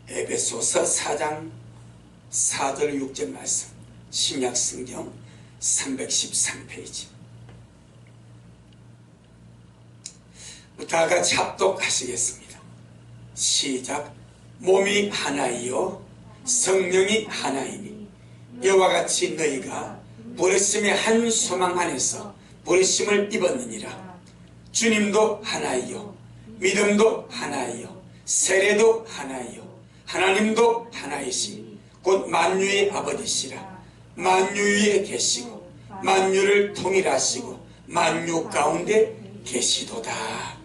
에베소서 4장 4절 6절 말씀, 신약성경 313페이지. 다 같이 합독하시겠습니다. 시작. 몸이 하나이요 성령이 하나이니 이와 같이 너희가 부르심의 한 소망 안에서 부르심을 입었느니라. 주님도 하나이요 믿음도 하나이요 세례도 하나이요 하나님도 하나이시 곧 만유의 아버지시라. 만유 위에 계시고 만유를 통일하시고 만유 가운데 계시도다.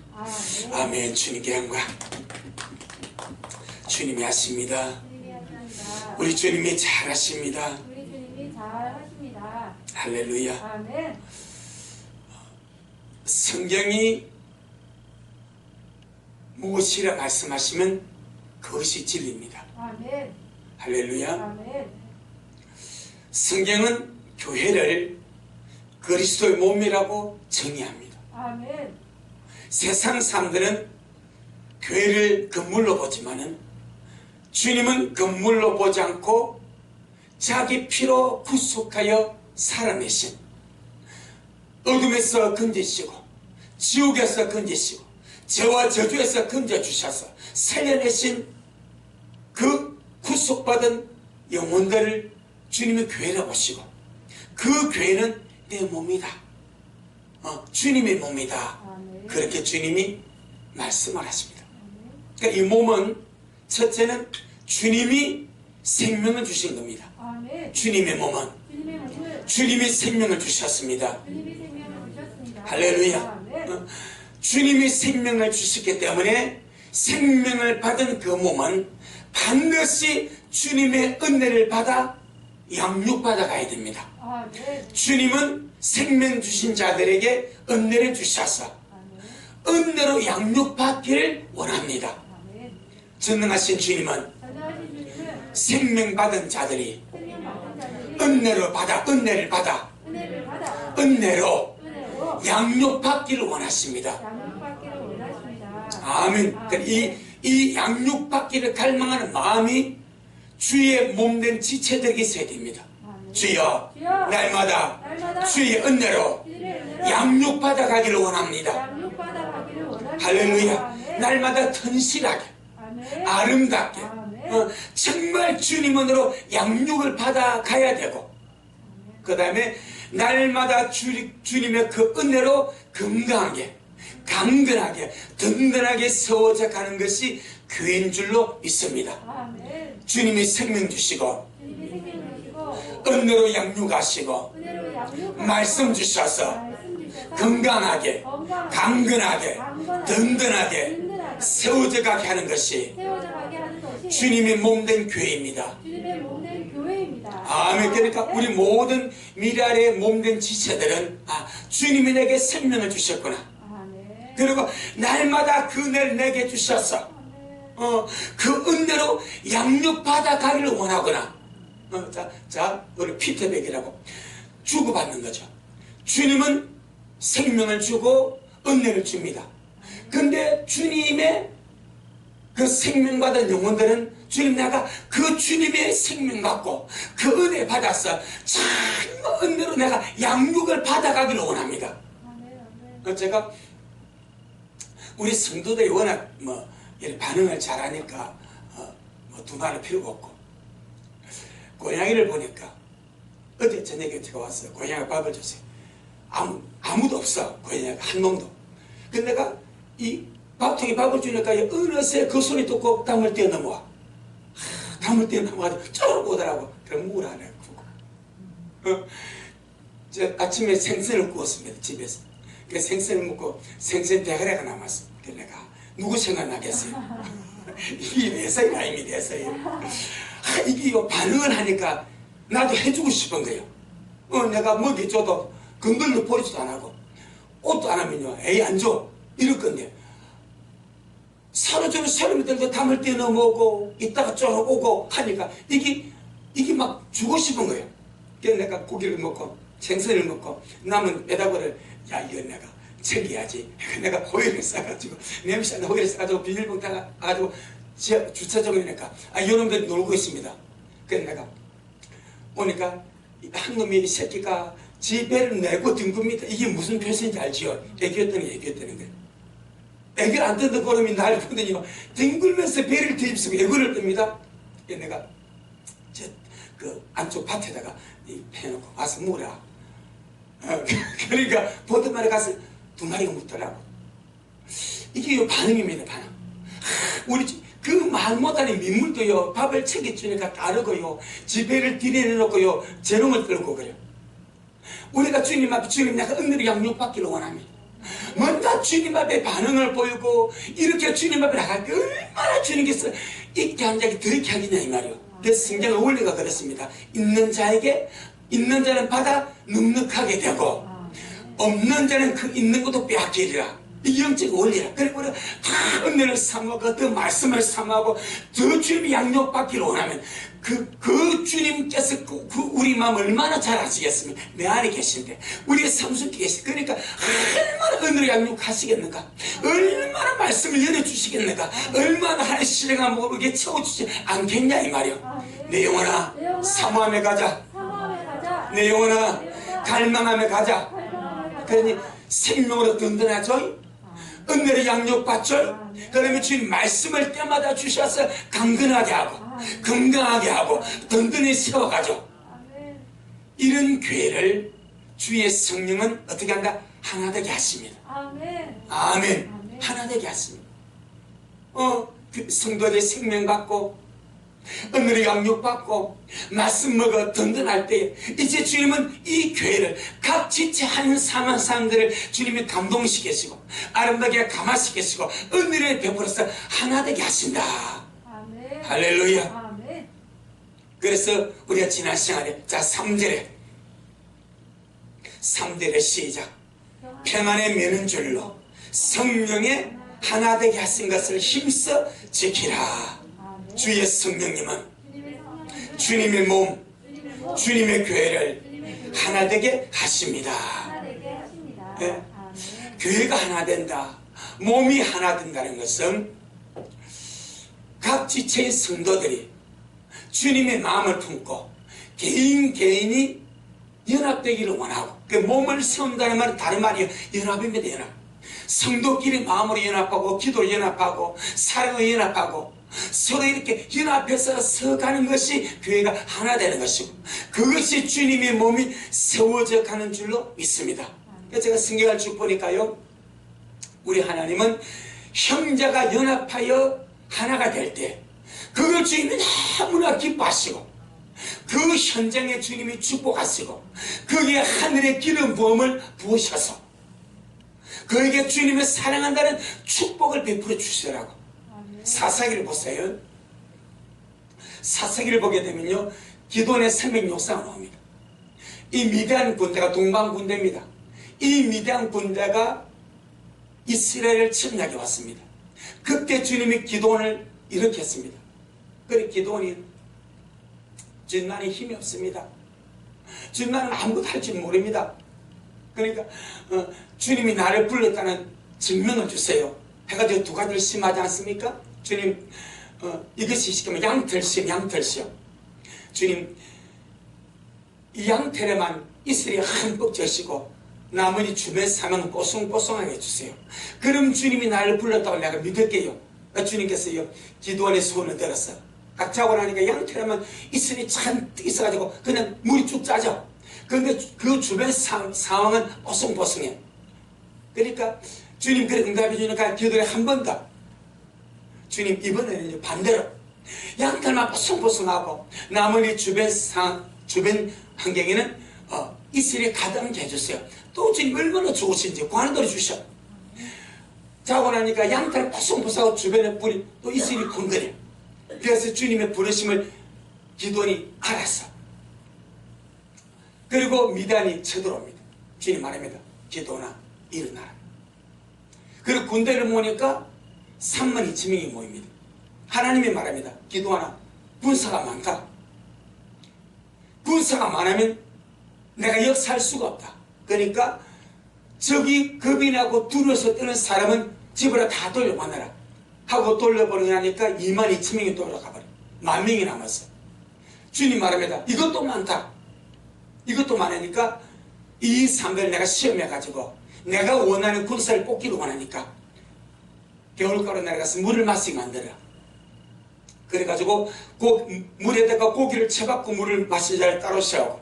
아멘. 주님께 영광. 주님이 하십니다. 우리 주님이 잘하십니다. 우리 주님이 잘하십니다. 할렐루야. 아멘. 성경이 무엇이라 말씀하시면 그것이 진리입니다. 아멘. 할렐루야. 아멘. 성경은 교회를 그리스도의 몸이라고 정의합니다. 아멘. 세상 사람들은 교회를 건물로 보지만은 주님은 건물로 보지 않고 자기 피로 구속하여 살아내신, 어둠에서 건지시고 지옥에서 건지시고 죄와 저주에서 건져주셔서 살려내신 그 구속받은 영혼들을 주님의 교회라 보시고, 그 교회는 내 몸이다, 주님의 몸이다, 아멘. 그렇게 주님이 말씀을 하십니다. 그러니까 이 몸은 첫째는 주님이 생명을 주신 겁니다. 아멘. 주님의 몸은 주님의 몸을 주님이 생명을 주셨습니다. 주님이 생명을 주셨습니다. 할렐루야. 아멘. 주님이 생명을 주셨기 때문에 생명을 받은 그 몸은 반드시 주님의 은혜를 받아 양육받아 가야 됩니다. 아멘. 주님은 생명 주신 자들에게 은혜를 주셔서 아멘. 은혜로 양육받기를 원합니다. 아멘. 전능하신 주님은 전능하신 주님은 생명 받은 자들이 생명 받은 자들이 은혜를 받아 은혜를 받아 은혜로 은혜로 양육받기를 원하십니다. 양육받기를 원하십니다. 아멘. 이 양육받기를 갈망하는 마음이 주의 몸된 지체들에게 있어야 됩니다. 아멘. 주여, 주여, 날마다 날마다 주의 은혜로 주님의 은혜로 양육받아 가기를 원합니다. 양육받아 가기를 원합니다. 할렐루야. 아멘. 날마다 튼실하게 아멘. 아름답게 아멘. 정말 주님으로 양육을 받아 가야 되고, 그 다음에 날마다 주님의 그 은혜로 건강하게 강건하게 든든하게 세워져 가는 것이 교회인 줄로 믿습니다. 아멘. 주님이 생명 주시고 주님이 생명 주시고 은혜로 양육하시고 은혜로 양육하시고 말씀 주셔서 말씀 주셔서 건강하게 건강하게 강건하게 강건하게 든든하게 든든하게 세워져 가게 하는 것이 세워져 가게 하는 것이 주님의 몸된 교회입니다. 주님의 몸된 교회입니다. 아멘. 그러니까 우리 모든 미랄의 몸된 지체들은 주님이 내게 생명을 주셨구나. 아멘. 그리고 날마다 그 은혜를 내게 주셔서 그 은혜로 양육받아 가기를 원하구나. 자, 우리 피터백이라고 주고받는 거죠. 주님은 생명을 주고 은혜를 줍니다. 근데 주님의 그 생명받은 영혼들은 주님, 내가 그 주님의 생명 갖고 그 은혜 받아서 참 은혜로 내가 양육을 받아가기를 원합니다. 아멘. 제가 우리 성도들이 워낙 이렇게 반응을 잘하니까 두말할 필요가 없고, 고양이를 보니까 어제 저녁에 제가 왔어요. 고양이가 밥을 줬어요. 아무도 없어. 고양이가 한 놈도. 근데 내가 이 밥통에 밥을 주니까 어느새 그 소리 듣고 담을 뛰어넘어와. 담을 뛰어넘어가지고 쪼르고 오더라고. 그럼 물 안에 구고. 저 아침에 생선을 구웠습니다. 집에서. 그 생선을 먹고 생선 대가리가 남았어. 그래서 내가 누구 생각나겠어요? 이게 내서의 라임이 돼서요. 이게 반응을 하니까 나도 해주고 싶은 거예요. 내가 먹여줘도 건들도 버리지도 안 하고 옷도 안 하면요, 에이 안 줘 이럴 건데, 사로잡은 사람들도 담을 때 넘어오고 이따가 쭉 오고 하니까 이게 막 주고 싶은 거예요. 그래서 내가 고기를 먹고 생선을 먹고 남은 에다거를, 야 이거 내가 챙겨야지. 내가 호일을 싸가지고 냄새나는 호일을 싸가지고 비닐봉다가 가지고 주차장이니까 이놈들이 놀고 있습니다. 그래서 내가 보니까 한 놈이 이 새끼가 지 배를 내고 뒹굽니다. 이게 무슨 표시인지 알지요? 애교했더니 거예요. 애교를 안 듣는 그놈이 날 보더니 뒹굴면서 배를 뒤집고 애교를 뜹니다. 그래서 내가 그 안쪽 밭에다가 패놓고 와서 물어. 그러니까 보던 말에 가서 2마리가 묻더라고. 이게 요 반응입니다. 반응. 우리 그 말 못하는 민물도요 밥을 챙겨주니까 따르고요 지배를 들여놓고요 재롱을 떨고 그래요. 우리가 주님 앞에 주님 내가 은혜를 양육받기를 원합니다. 먼저 주님 앞에 반응을 보이고 이렇게 주님 앞에 나갈 때 얼마나 주님께서 있게 한 자에게 더 있게 하겠냐 이 말이요. 그래서 성경의 원리가 그렇습니다. 있는 자는 받아 넉넉하게 되고 없는 자는 그 있는 것도 빼앗기리라. 이 영적 원리라. 그리고 우리가 다 은혜를 삼하고 더 말씀을 삼하고 더 주님이 양육받기를 원하면 그 주님께서 우리 마음 얼마나 잘 아시겠습니까? 내 안에 계신데 우리의 삶 속에 계시. 그러니까 얼마나 은혜를 양육하시겠는가, 얼마나 말씀을 열어주시겠는가, 얼마나 하나의 신뢰가 모르게 채워주지 않겠냐 이 말이요. 내 영혼아 사모함에 가자. 내 영혼아 갈망함에 가자. 그러니 생명으로 든든하죠. 은혜를 양육받죠. 그러면 주님 말씀을 때마다 주셔서 강건하게 하고 건강하게 하고 든든히 세워가죠. 이런 교회를 주의 성령은 어떻게 한다? 하나 되게 하십니다. 아멘. 하나 되게 하십니다. 그 성도들의 생명 받고 은혜를 양육받고 말씀 먹어 든든할 때 이제 주님은 이 교회를 각 지체하는 사망 사람들을 주님이 감동시키시고 아름답게 감화시키시고 은혜를 베풀어서 하나 되게 하신다. 아멘. 할렐루야. 아멘. 그래서 우리가 지난 시간에 3절에 시작. 평안에 매는 줄로 성령의 하나 되게 하신 것을 힘써 지키라. 주의 성령님은 주님의 몸, 주님의 교회를 하나 되게 하십니다. 네? 교회가 하나 된다, 몸이 하나 된다는 것은 각 지체의 성도들이 주님의 마음을 품고 개인이 연합되기를 원하고, 그 몸을 세운다는 말은 다른 말이에요. 연합입니다. 연합. 성도끼리 마음으로 연합하고 기도로 연합하고 사랑으로 연합하고 서로 이렇게 연합해서 서가는 것이 교회가 하나 되는 것이고, 그것이 주님의 몸이 세워져 가는 줄로 믿습니다. 제가 성경을 쭉 보니까요, 우리 하나님은 형제가 연합하여 하나가 될 때 그걸 주님이 너무나 기뻐하시고 그 현장에 주님이 축복하시고 거기에 하늘의 기름 부음을 부으셔서 그에게 주님을 사랑한다는 축복을 베풀어 주시더라고. 사사기를 보세요. 사사기를 보게 되면요, 기도원의 생명 역사가 나옵니다. 이 미디안 군대가 동방 군대입니다. 이 미디안 군대가 이스라엘을 침략해 왔습니다. 그때 주님이 기도원을 일으켰습니다. 그래 기도원이 주님 나는 힘이 없습니다. 주님 나는 아무것도 할 줄 모릅니다. 그러니까 주님이 나를 불렀다는 증명을 주세요. 해가지고 2가지를 심하지 않습니까? 주님 이것이 시키면 양털시요. 주님 이 양털에만 이슬이 한뻑 젖시고 나머지 주변 사명은 뽀송뽀송하게 해주세요. 그럼 주님이 나를 불렀다고 내가 믿을게요. 주님께서요 기도원의 소원을 들었어. 각 자고 나니까 양털에만 이슬이 잔뜩 있어가지고 그냥 물이 쭉 짜져. 그런데 그 주변 상황은 뽀송뽀송해. 그러니까 주님 그래 응답해 주니까 기도를 한 번 더. 주님 이번에는 반대로 양털만 뽀송뽀송하고 나머지 주변 환경에는 이슬이 가득하게 해주세요. 또 주님 얼마나 좋으신지 구하는 대로 주셔. 자고 나니까 양털 뽀송뽀송하고 주변에 뿌리 또 이슬이 건드려. 그래서 주님의 부르심을 기도원이 알았어. 그리고 미디안이 쳐들어옵니다. 주님 말합니다. 기도나 일어나라. 그리고 군대를 모으니까 32,000명이 모입니다. 하나님이 말합니다. 기도하나 군사가 많다. 군사가 많으면 내가 역사할 수가 없다. 그러니까 저기 겁이 나고 두려워서 떠는 사람은 집으로 다 돌려보내라. 하고 돌려보는 하니까 22,000명이 돌아가버려. 10,000명이 남았어. 주님 말합니다. 이것도 많다. 이것도 많으니까 이 사람들 내가 시험해가지고 내가 원하는 군사를 뽑기를 원하니까 겨울가로 내려가서 물을 마시게 만들어. 그래가지고 물에다가 고기를 채받고 물을 마실 자를 따로 세우고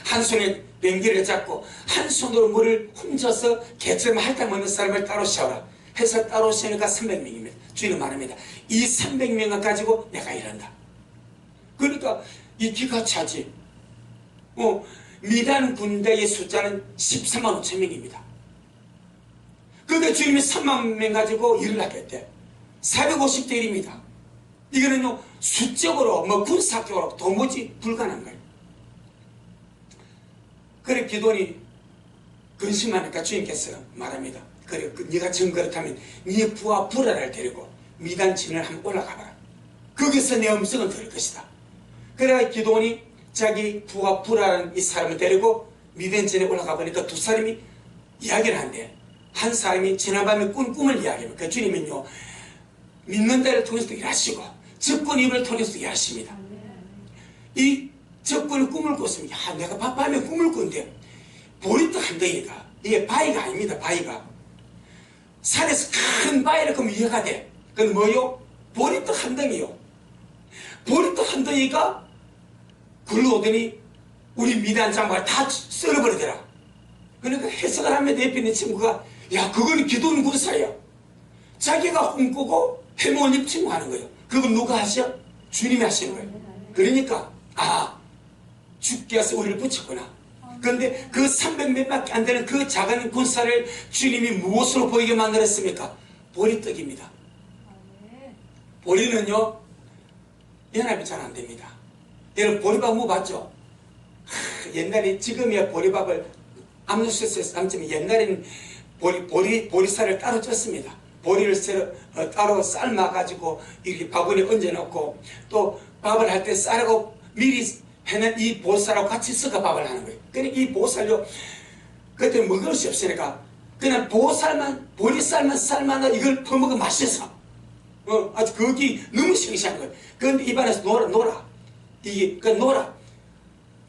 한 손에 뱅기를 잡고 한 손으로 물을 훔쳐서 개처럼 핥아먹는 사람을 따로 세워라 해서 따로 세우니까 300명입니다. 주인은 말합니다. 이 300명을 가지고 내가 일한다. 그러니까 이 기가 차지. 미단 군대의 숫자는 13만 5천 명입니다. 그런데 주님이 3만 명 가지고 일을 하겠대. 450대 1입니다. 이거는요, 수적으로, 군사적으로 도무지 불가능한 거예요. 그래, 기도니 근심하니까 주님께서 말합니다. 그래, 네가 정 그렇다면 네 부하 부라를 데리고 미단 진을 한번 올라가봐라. 거기서 내 음성을 들을 것이다. 그래, 기도니 자기 부하 부라는 이 사람을 데리고 미단 진에 올라가 보니까 두 사람이 이야기를 한대. 한 사람이 지난밤에 꾼 꿈을 이야기합니다. 그 주님은요, 믿는 자를 통해서도 일하시고 적군 입을 통해서도 일하십니다. 이 적군의 꿈을 꿨습니다. 내가 밤에 꿈을 꾼데 보리떡 한 덩이가, 이게 바위가 아닙니다. 바위가 산에서 큰 바위를 그럼 이해가 돼. 그건 뭐요? 보리떡 한 덩이요. 보리떡 한 덩이가 굴러오더니 우리 미단 장관을 다 썰어버리더라. 그러니까 해석을 하면 내 옆에 있는 친구가 야, 그건 기도는 군사야. 자기가 꿈꾸고 해몽을 입치고 하는 거예요. 그건 누가 하셔? 주님이 하시는 거예요. 그러니까 주께서 우리를 붙였구나. 그런데 그 300명밖에 안 되는 그 작은 군사를 주님이 무엇으로 보이게 만들었습니까? 보리떡입니다. 보리는요, 연합이 잘 안 됩니다. 여러분 보리밥 먹어봤죠? 옛날에, 지금이야 보리밥을 압력솥에서 삶지만 옛날에는 보리쌀을 따로 쪘습니다. 보리를 따로 삶아가지고 이렇게 바구니에 얹어놓고 또 밥을 할 때 쌀하고 미리 해낸 이 보쌀하고 같이 섞어 밥을 하는 거예요. 그러니까 이 보쌀요, 그때 먹을 수 없으니까 그냥 보리쌀만 삶아서 이걸 퍼먹어 맛있어. 아주 거기 너무 싱싱한 거예요. 그런데 입안에서 놀아. 놀아.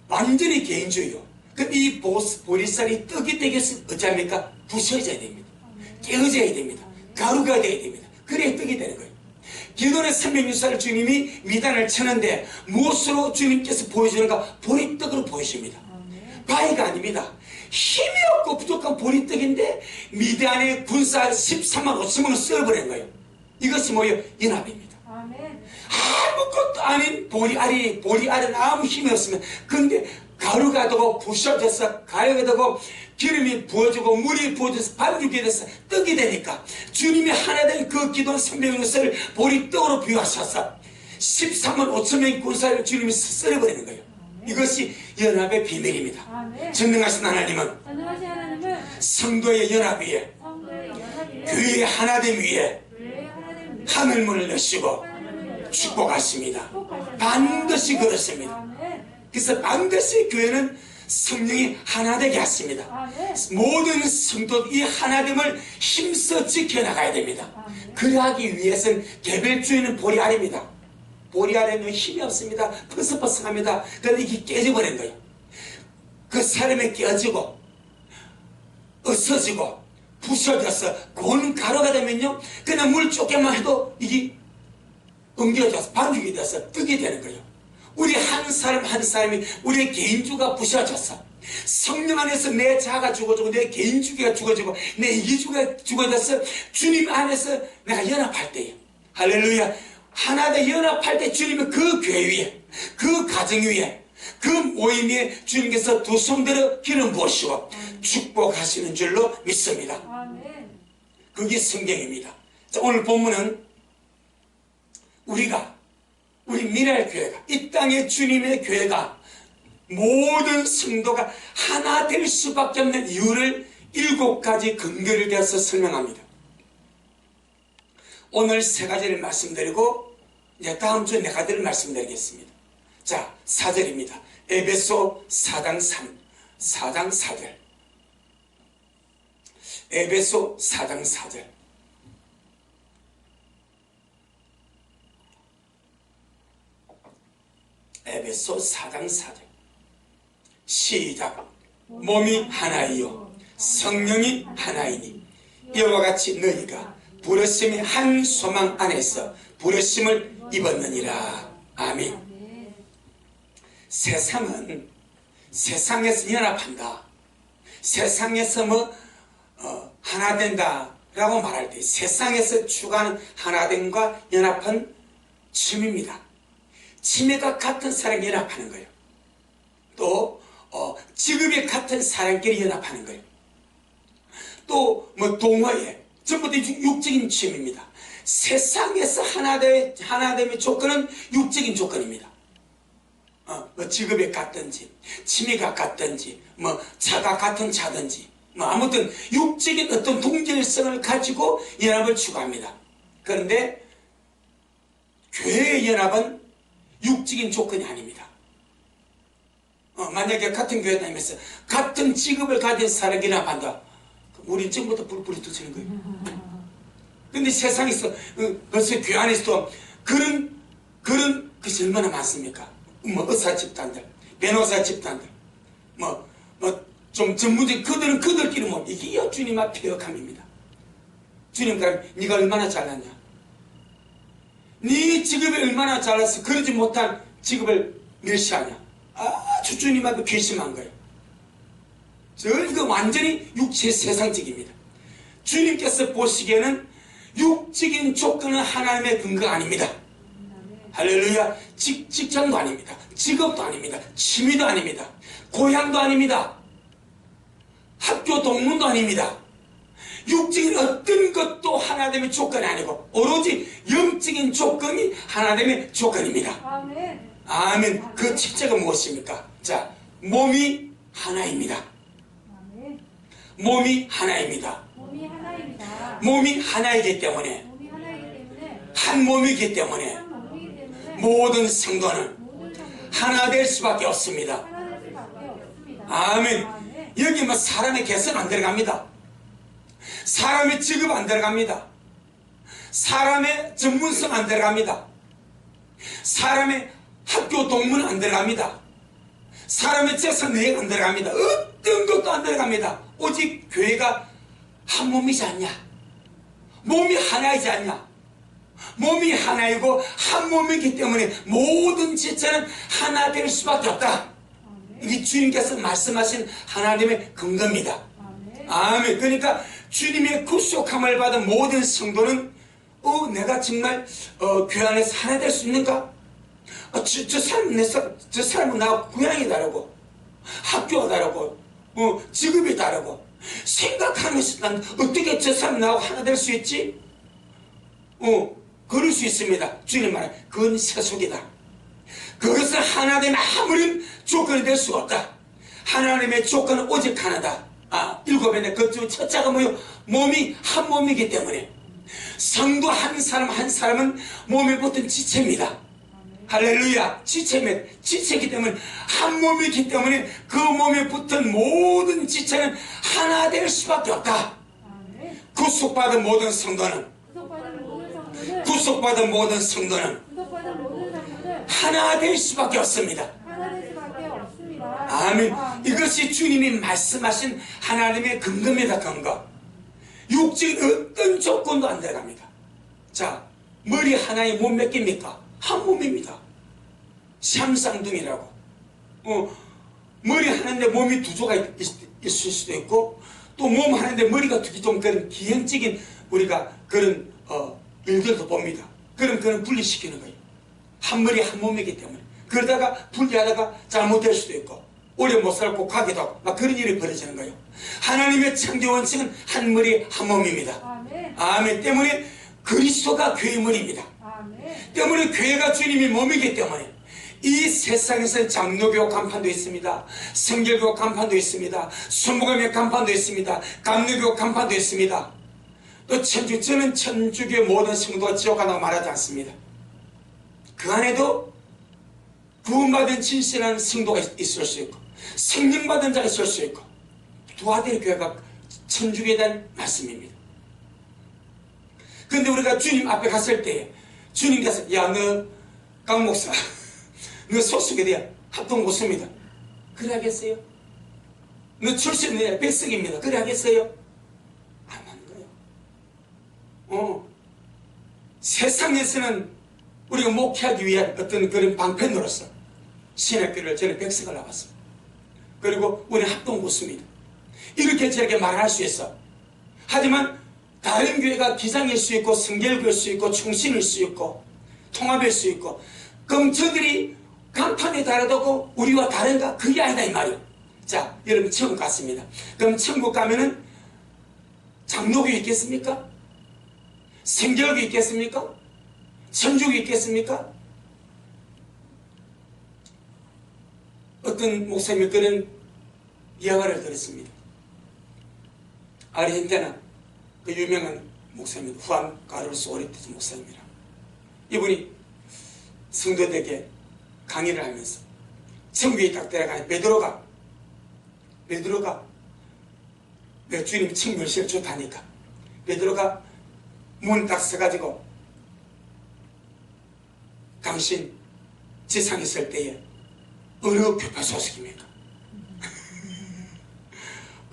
완전히 개인주의요. 그럼 이 보리쌀이 떡이 되기 위해서 어찌합니까? 부셔져야 됩니다. 깨어져야 됩니다. 가루가 돼야 됩니다. 그래야 떡이 되는 거예요. 기도의 360살 주님이 미단을 치는데 무엇으로 주님께서 보여주는가? 보리떡으로 보여줍니다. 바위가 아닙니다. 힘이 없고 부족한 보리떡인데 미단의 군사 13만 5천명을 썰어버린 거예요. 이것이 뭐예요? 연합입니다. 아무것도 아닌 보리알은 아무 힘이 없으면, 근데 가루가 되고 부셔져서 가루가 되고 기름이 부어지고 물이 부어져서 반죽이 돼서 떡이 되니까 주님이 하나 된 그 기도한 300명을 보리떡으로 비유하셔서 13만 5천 명의 군사를 주님이 썰어버리는 거예요. 이것이 연합의 비밀입니다. 전능하신 하나님은 성도의 연합 위에, 교회의 하나됨 위에 하늘문을 여시고 축복하십니다. 반드시 그렇습니다. 그래서 반드시 교회는 성령이 하나 되게 하십니다. 모든 성도 이 하나됨을 힘써 지켜나가야 됩니다. 그러하기 위해서는 개별주의는 보리알입니다. 보리알에는 힘이 없습니다. 퍼석퍼석합니다. 그런데 이게 깨져버린 거예요. 그 사람이 깨어지고 없어지고 부셔져서 고운 가루가 되면요, 그냥 물 조금만 해도 이게 엉겨져서 반죽이 돼서 떡이 되는 거예요. 우리 한 사람 한 사람이 우리의 개인주가 부셔져서 성령 안에서 내 자아가 죽어지고 내 개인주가 죽어지고 내 이기주가 죽어져서 주님 안에서 내가 연합할 때예요. 할렐루야. 하나 되 연합할 때 주님은 그 교회 위에, 그 가정 위에, 그 모임 위에 주님께서 두 손들어 기름 부으시고 축복하시는 줄로 믿습니다. 그게 성경입니다. 자, 오늘 본문은 우리 미랄 교회가, 이 땅의 주님의 교회가 모든 성도가 하나 될 수밖에 없는 이유를 7가지 근거를 대해서 설명합니다. 오늘 3가지를 말씀드리고 이제 다음 주에 4가지를 말씀드리겠습니다. 자, 4절입니다. 에베소 4장 4절. 에베소 4장 4절. 에베소 4장 4절 시작. 몸이 하나이요 성령이 하나이니 이와 같이 너희가 부르심의 한 소망 안에서 부르심을 입었느니라. 아멘. 아멘. 세상은 세상에서 연합한다, 세상에서 하나 된다 라고 말할 때 세상에서 추구하는 하나됨과 연합은 취미입니다. 취미가 같은 사람이 연합하는 거예요. 또 직업이 같은 사람끼리 연합하는 거예요. 또 동호회 전부 다 육적인 취미입니다. 세상에서 하나됨의 조건은 육적인 조건입니다. 직업이 같든지 취미가 같든지 차가 같은 차든지 아무튼 육적인 어떤 동질성을 가지고 연합을 추구합니다. 그런데 교회의 연합은 육적인 조건이 아닙니다. 만약에 같은 교회 다니면서 같은 직업을 가진 사람이 연합한다, 우린 지금부터 불이 터지는 거예요. 근데 세상에서 벌써 교회 안에서도 그런 것이 얼마나 많습니까? 의사 집단들, 변호사 집단들, 좀 전문적인 그들끼리 이게 주님 앞 폐역함입니다. 주님 그럼 네가 얼마나 잘났냐? 네 직업이 얼마나 잘나서 그러지 못한 직업을 멸시하냐? 아주 주님 앞에 괘씸한 거예요. 이거 완전히 육체 세상적입니다. 주님께서 보시기에는 육적인 조건은 하나님의 근거가 아닙니다. 할렐루야. 직장도 아닙니다. 직업도 아닙니다. 취미도 아닙니다. 고향도 아닙니다. 학교 동문도 아닙니다. 육적인 어떤 것도 하나됨의 조건이 아니고 오로지 영적인 조건이 하나됨의 조건입니다. 아멘. 아멘. 그 첫째가 무엇입니까? 자, 몸이 하나입니다. 아멘. 몸이 하나입니다. 몸이 하나입니다. 몸이 하나이기 때문에, 몸이 하나이기 때문에 한 몸이기 때문에 한 몸이기 때문에 모든 성도는 모든 성도는 하나 될 수밖에 없습니다. 하나 될 수밖에 없습니다. 아멘. 아멘. 여기 사람의 개성 안 들어갑니다. 사람의 직업 안 들어갑니다. 사람의 전문성 안 들어갑니다. 사람의 학교 동문 안 들어갑니다. 사람의 재산 내역 안 들어갑니다. 어떤 것도 안 들어갑니다. 오직 교회가 한 몸이지 않냐? 몸이 하나이지 않냐? 몸이 하나이고 한 몸이기 때문에 모든 지체는 하나 될 수밖에 없다. 이게 주님께서 말씀하신 하나님의 근거입니다. 아멘. 아멘. 그러니까 주님의 구속함을 받은 모든 성도는 내가 정말 교회 안에서 하나 될 수 있는가? 저 사람은 나하고 고향이 다르고 학교가 다르고 직업이 다르고 생각하면서 난 어떻게 저 사람 나하고 하나 될 수 있지? 그럴 수 있습니다. 주님 말은 그건 세속이다. 그것은 하나님의 아무런 조건이 될 수가 없다. 하나님의 조건은 오직 하나다. 일곱인데 그 중 첫째가 뭐요? 몸이 한 몸이기 때문에 성도 한 사람은 몸에 붙은 지체입니다. 할렐루야. 지체이기 때문에 한 몸이기 때문에 그 몸에 붙은 모든 지체는 하나 될 수밖에 없다. 아멘. 구속받은 모든 성도는 구속받은 모든 성도는 하나 될 수밖에 없습니다. 하나 될 수밖에 없습니다. 아멘. 이것이 주님이 말씀하신 하나님의 근거입니다. 근거. 육적인 어떤 조건도 안 들어갑니다. 자, 머리 하나에 몸 몇 개입니까? 한 몸입니다. 샴쌍둥이라고. 머리 하나인데 몸이 두 조가 있을 수도 있고, 또 몸 하나인데 머리가 두 개, 좀 그런 기형적인 우리가 그런 일들도 봅니다. 그런 분리시키는 거예요. 한 머리 한 몸이기 때문에. 그러다가 분리하다가 잘못될 수도 있고 오래 못 살고 가기도 하고 막 그런 일이 벌어지는 거예요. 하나님의 창조 원칙은 한 머리 한 몸입니다. 아멘. 아멘. 때문에 그리스도가 교회의 머리입니다. 아멘. 때문에 교회가 주님이 몸이기 때문에 이 세상에서는 장로교육 간판도 있습니다. 성결교육 간판도 있습니다. 순복음의 간판도 있습니다. 감리교육 간판도 있습니다. 또 저는 천주교 모든 성도가 지옥 간다고 말하지 않습니다. 그 안에도 구원받은 진실한 성도가 있을 수 있고 생명받은 자가 있을 수 있고 두아들의 교회가 천주교에 대한 말씀입니다. 그런데 우리가 주님 앞에 갔을 때 주님께서 야 너 강 목사 너 소속이 돼야 합동고수입니다. 그래 하겠어요? 너 출신은 백석입니다. 그래 하겠어요? 안 하는 거예요. 세상에서는 우리가 목회하기 위한 어떤 그런 방편으로서 신학교를 저는 백석을 나왔습니다. 그리고 우리는 합동고수입니다. 이렇게 저렇게 말할 수 있어. 하지만 다른 교회가 기장일 수 있고 성결교일 수 있고 충신일 수 있고 통합일 수 있고, 그럼 저들이 간판에 달아두고 우리와 다른가? 그게 아니다 이 말이에요. 자, 여러분 천국 갔습니다. 그럼 천국 가면은 장로교 있겠습니까? 성결교 있겠습니까? 천주교 있겠습니까? 어떤 목사님이 그런 이야기를 들었습니다. 아르헨티나 그 유명한 목사입니다. 후안 카를로스 오레테스 목사입니다. 이분이 성도들에게 강의를 하면서 천국에 딱 들어가니 베드로가 내 주님이 천국을 시를 좋다니까 베드로가 문 딱 서가지고 당신 지상에 있을 때에 어느 교파 소속입니까?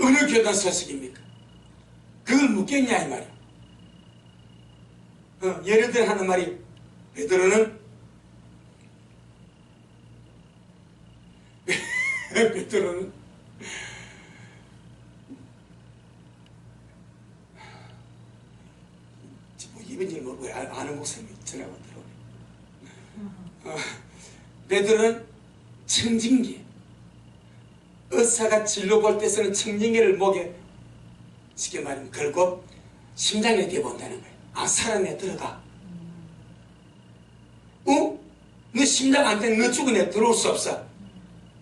어느 교단 소속입니까? 그걸 묻겠냐 이 말이야. 예를 들어 하는 말이 베드로는 뭐 입은지 모르고 아는 목사님이 전화가 들어오네. 베드로는 청진기, 의사가 진로 볼 때서는 청진기를 목에 쉽게 말하면 걸고 심장에 대본다는 거예요. 아, 살아내 들어가. 너 심장 안 되면 너 죽은 애 들어올 수 없어.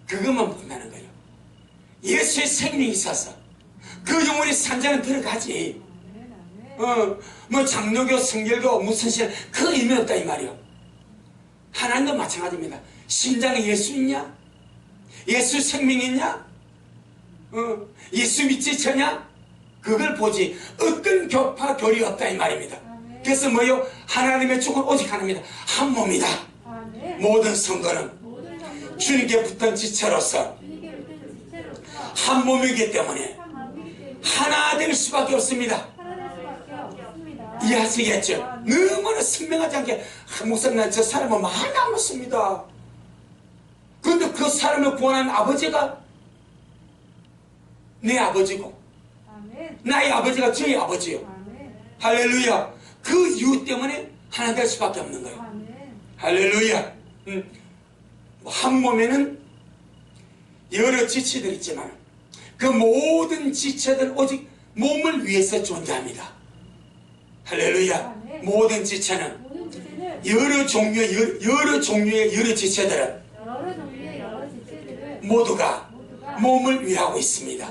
그것만 본다는 거예요. 예수의 생명이 있어서 그 영혼이 산장은 들어가지. 뭐 장로교, 성결교, 무슨 신, 그 의미 없다 이 말이요. 하나님도 마찬가지입니다. 심장에 예수 있냐? 예수 생명 있냐? 예수 믿지 쳤냐? 그걸 보지. 어떤 교파 교리 없다 이 말입니다. 그래서 뭐요? 하나님의 축은 오직 하나입니다. 한 몸이다. 모든 성도는 주님께 붙은 지체로서 한 몸이기 때문에 하나 될 수밖에 없습니다. 이해하시겠죠? 너무나 선명하지 않게 목사님 저 사람은 많이 안 맞습니다. 그런데 그 사람을 구원한 아버지가 내 아버지고 나의 아버지가 저의 아버지요. 할렐루야. 그 이유 때문에 하나 될 수밖에 없는 거예요. 할렐루야. 한 몸에는 여러 지체들이 있지만 그 모든 지체들은 오직 몸을 위해서 존재합니다. 할렐루야. 모든 지체는 여러 종류의 여러 지체들은 모두가 몸을 위하고 있습니다.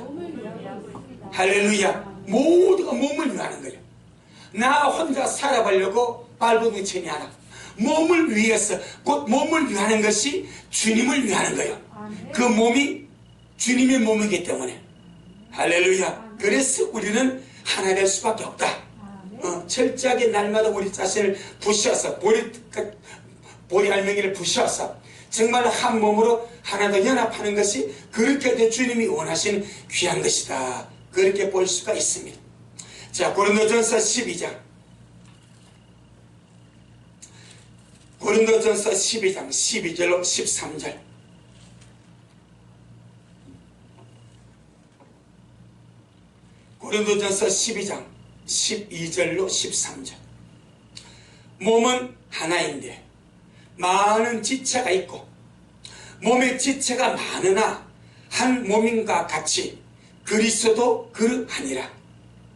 할렐루야. 모두가 몸을 위하는 거예요. 나 혼자 살아보려고 발버둥치니 않아. 몸을 위해서, 곧 몸을 위하는 것이 주님을 위하는 거예요. 그 몸이 주님의 몸이기 때문에. 할렐루야. 그래서 우리는 하나 될 수밖에 없다. 철저하게 날마다 우리 자신을 부셔서 보리 알맹이를 부셔서 정말 한 몸으로 하나 더 연합하는 것이 그렇게 돼 주님이 원하시는 귀한 것이다. 그렇게 볼 수가 있습니다. 자, 고린도전서 12장. 고린도전서 12장 12절로 13절. 고린도전서 12장 12절로 13절. 몸은 하나인데 많은 지체가 있고 몸의 지체가 많으나 한 몸인가 같이 그리스도도 그러하니라.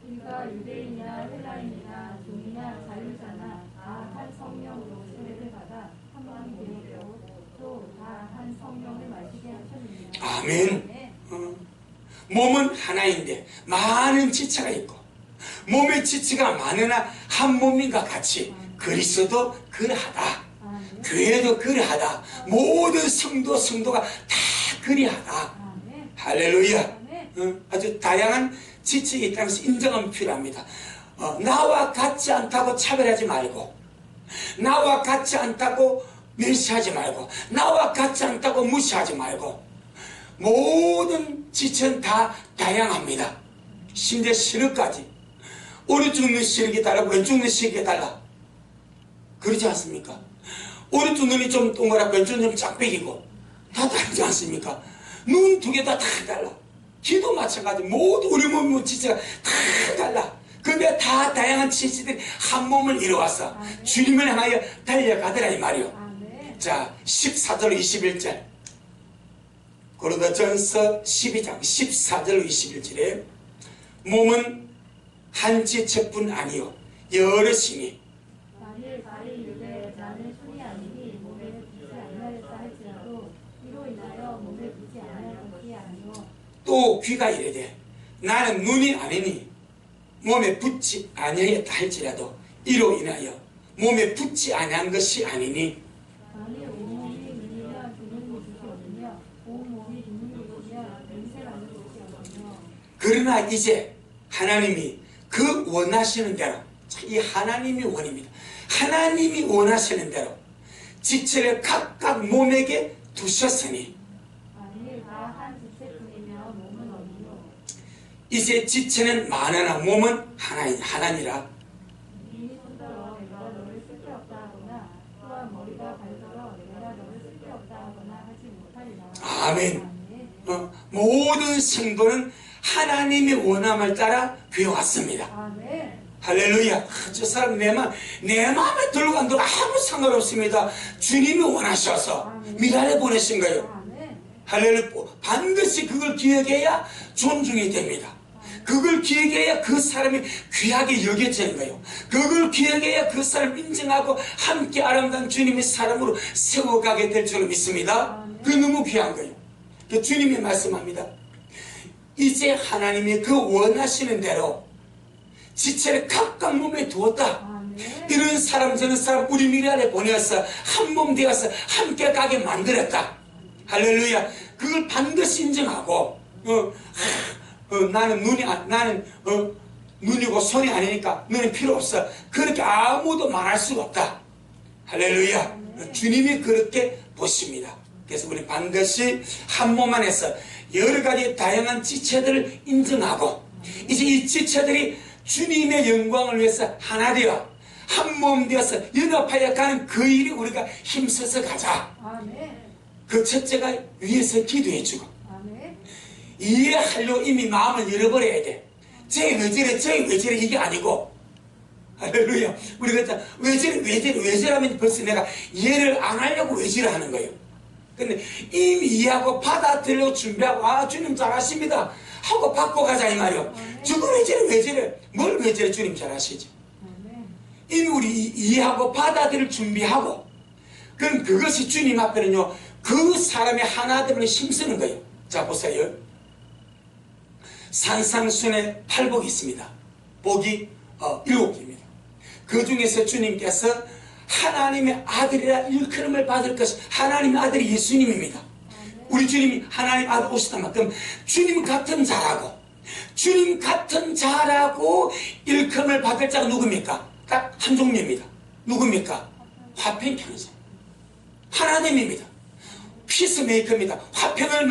우리가 유대인이나 헬라인이나 종이나 자유자나 다 한 성령으로 세례를 받아 한 마음이 되었고 또 다 한 성령을 마시게 하셨느니라. 아멘. 몸은 하나인데 많은 지체가 있고 몸의 지체가 많으나 한 몸인가 같이 그리스도도 그러하다. 교회도 그러하다. 모든 성도가 다 그러하다. 할렐루야. 아주 다양한 지체가 있다는 것을 인정하면 필요합니다. 나와 같지 않다고 차별하지 말고 나와 같지 않다고 멸시하지 말고, 나와 같지 않다고 무시하지 말고, 모든 지체는 다 다양합니다. 심지어 시력까지 오른쪽 눈 시력이 달라, 왼쪽 눈 시력이 달라, 그러지 않습니까? 오른쪽 눈이 좀 동그랗고 왼쪽 눈이 짝배기고 다 다르지 않습니까? 눈 두 개 다 달라. 귀도 마찬가지. 모두 우리 몸 지체가 다 달라. 근데 다 다양한 지체들이 한 몸을 이루어서 주님을 향하여 달려가더라 이 말이요. 자, 14절 21절 고린도전서 12장 14절 21절에 몸은 한 지체뿐 아니요 여럿이니 만일 발이 유대 나는 손이 아니니 몸에 붙지 아니하였다 할지라도 이로 인하여 몸에 붙지 아니할 것이 아니요. 또 귀가 이르되 나는 눈이 아니니 몸에 붙지 아니하였다 할지라도 이로 인하여 몸에 붙지 아니한 것이 아니니 만일 온몸이 눈이면 듣는 것이 없으며 온몸이 듣는 것이면 냄새 나는 것이 없으며. 그러나 이제 하나님이 그 원하시는 대로, 이 하나님이 원입니다. 하나님이 원하시는 대로 지체를 각각 몸에게 두셨으니 만일 다 한 지체뿐이며 몸은 어디요. 이제 지체는 많으나 몸은 하나니라. 네 손더러 내가 너를 쓸데없다 하거나 또한 머리가 발더러 내가 너를 쓸데없다 하거나 하지 못하리라. 아멘. 모든 성도는 하나님의 원함을 따라 배워왔습니다. 아멘. 할렐루야. 저 사람 내 마음에 들고 안 들고 아무 상관없습니다. 주님이 원하셔서 미랄에 보내신 거예요. 아멘. 할렐루야. 반드시 그걸 기억해야 존중이 됩니다. 그걸 기억해야 그 사람이 귀하게 여겨지는 거예요. 그걸 기억해야 그 사람을 인정하고 함께 아름다운 주님의 사람으로 세워가게 될 줄 믿습니다. 그 너무 귀한 거예요. 그 주님이 말씀합니다. 이제 하나님이 그 원하시는 대로 지체를 각각 몸에 두었다. 아멘. 이런 사람 저런 사람 우리 미래에 보내서 한 몸 되어서 함께 가게 만들었다. 할렐루야. 그걸 반드시 인정하고 나는 눈이고 손이 아니니까 너는 필요 없어. 그렇게 아무도 말할 수가 없다. 할렐루야. 주님이 그렇게 보십니다. 그래서 우리 반드시 한 몸 안에서 여러 가지 다양한 지체들을 인정하고 이제 이 지체들이 주님의 영광을 위해서 하나 되어 한 몸 되어서 연합하여 가는 그 일이 우리가 힘써서 가자. 아멘. 그 첫째가 위에서 기도해주고 아멘. 이해하려고 이미 마음을 열어버려야 돼. 쟤 왜 저래 이게 아니고 할렐루야. 우리가 왜 저래 하면 벌써 내가 이해를 안 하려고 왜 저래 하는 거예요. 근데 이미 이해하고 받아들이려고 준비하고 주님 잘하십니다 하고 받고 가자 이 말이요. 저거 왜 저래 뭘 왜 저래 주님 잘하시지. 이미 우리 이해하고 받아들일 준비하고 그럼 그것이 주님 앞에는요 그 사람의 하나됨을 힘쓰는 거예요. 자 보세요. 산상순의 8복이 있습니다. 복이 7개입니다. 그 중에서 주님께서 하나님의 아들이라 일컬음을 받을 것이 하나님의 아들이 예수님입니다. 우리 주님이 하나님 아들 오시다 만큼 주님 같은 자라고 주님 같은 자라고 일컬음을 받을 자가 누굽니까? 딱 한 종류입니다. 누굽니까? 화평 켜는 자 하나님입니다. 피스메이커입니다. 화평을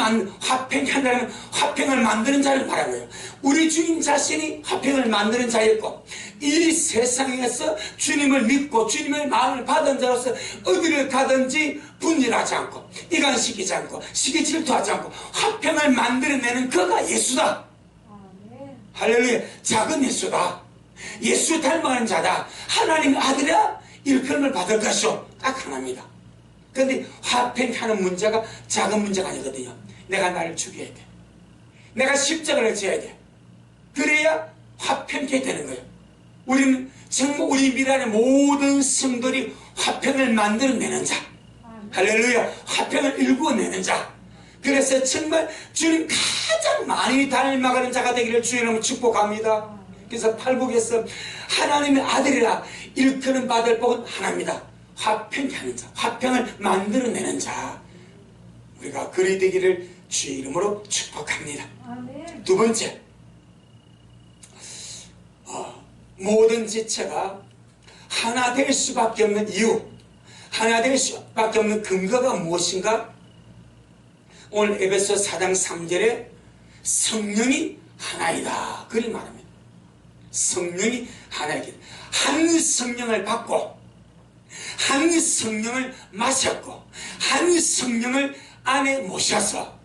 만드는 자를 말하고요. 우리 주님 자신이 화평을 만드는 자였고 이 세상에서 주님을 믿고 주님의 마음을 받은 자로서 어디를 가든지 분열하지 않고 이간시키지 않고 시기 질투하지 않고 화평을 만들어내는 그가 예수다. 아멘. 할렐루야. 작은 예수다. 예수 닮아가는 자다. 하나님의 아들이라 일컬음을 받을 것이요. 딱 하나입니다. 그런데 화평하는 문제가 작은 문제가 아니거든요. 내가 나를 죽여야 돼. 내가 십자가를 져야 돼. 그래야 화평케 되는 거예요. 우리는 정말 우리 미래의 모든 성들이 화평을 만들어내는 자. 할렐루야. 화평을 일구어내는 자. 그래서 정말 주님 가장 많이 닮아가는 자가 되기를 주의 이름으로 축복합니다. 그래서 팔복에서 하나님의 아들이라 일컬음 받을 복은 하나입니다. 화평케 하는 자, 화평을 만들어내는 자. 우리가 그리 되기를 주의 이름으로 축복합니다. 아멘. 두 번째, 모든 지체가 하나 될 수밖에 없는 이유, 하나 될 수밖에 없는 근거가 무엇인가? 오늘 에베소 4장 3절에 성령이 하나이다 그리 말합니다. 성령이 하나이다. 한 성령을 받고 한 성령을 마셨고 한 성령을 안에 모셔서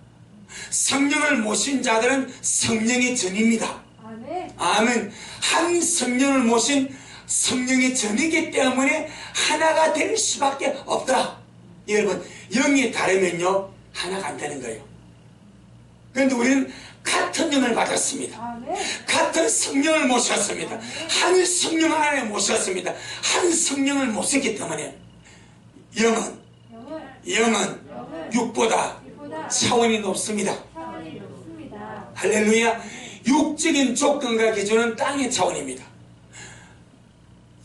성령을 모신 자들은 성령의 전입니다. 아멘. 아멘. 한 성령을 모신 성령의 전이기 때문에 하나가 될 수밖에 없다. 여러분, 영이 다르면요 하나가 안 되는 거예요. 그런데 우리는 같은 영을 받았습니다. 아멘. 같은 성령을 모셨습니다. 한 성령 안에 모셨습니다. 한 성령을 모셨기 때문에 영은 영은 육보다 이보다 차원이 높습니다. 차원이 높습니다. 할렐루야. 육적인 조건과 기준은 땅의 차원입니다.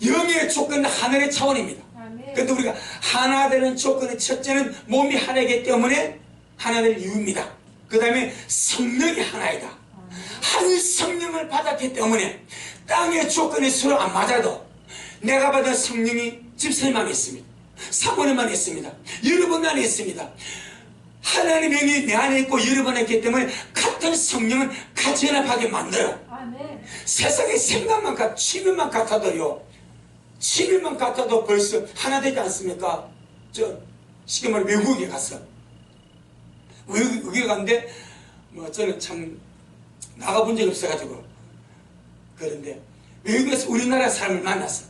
영의 조건은 하늘의 차원입니다. 아멘. 그런데 우리가 하나 되는 조건의 첫째는 몸이 하나이기 때문에 하나 될 이유입니다. 그 다음에 성령이 하나이다. 한 성령을 받았기 때문에 땅의 조건이 서로 안 맞아도 내가 받은 성령이 집사님만 있습니다. 사모님만 있습니다. 여러분 안에 있습니다. 하나님의 영이 내 안에 있고 여러분 안에 있기 때문에 같은 성령은 같이 연합하게 만들어요. 아멘. 세상의 생각만 치면만 같아도요, 치면만 같아도 벌써 하나 되지 않습니까? 저 쉽게 말해 외국에 갔어. 외국에 갔는데 뭐 저는 참 나가본 적이 없어가지고 그런데 외국에서 우리나라 사람을 만났어.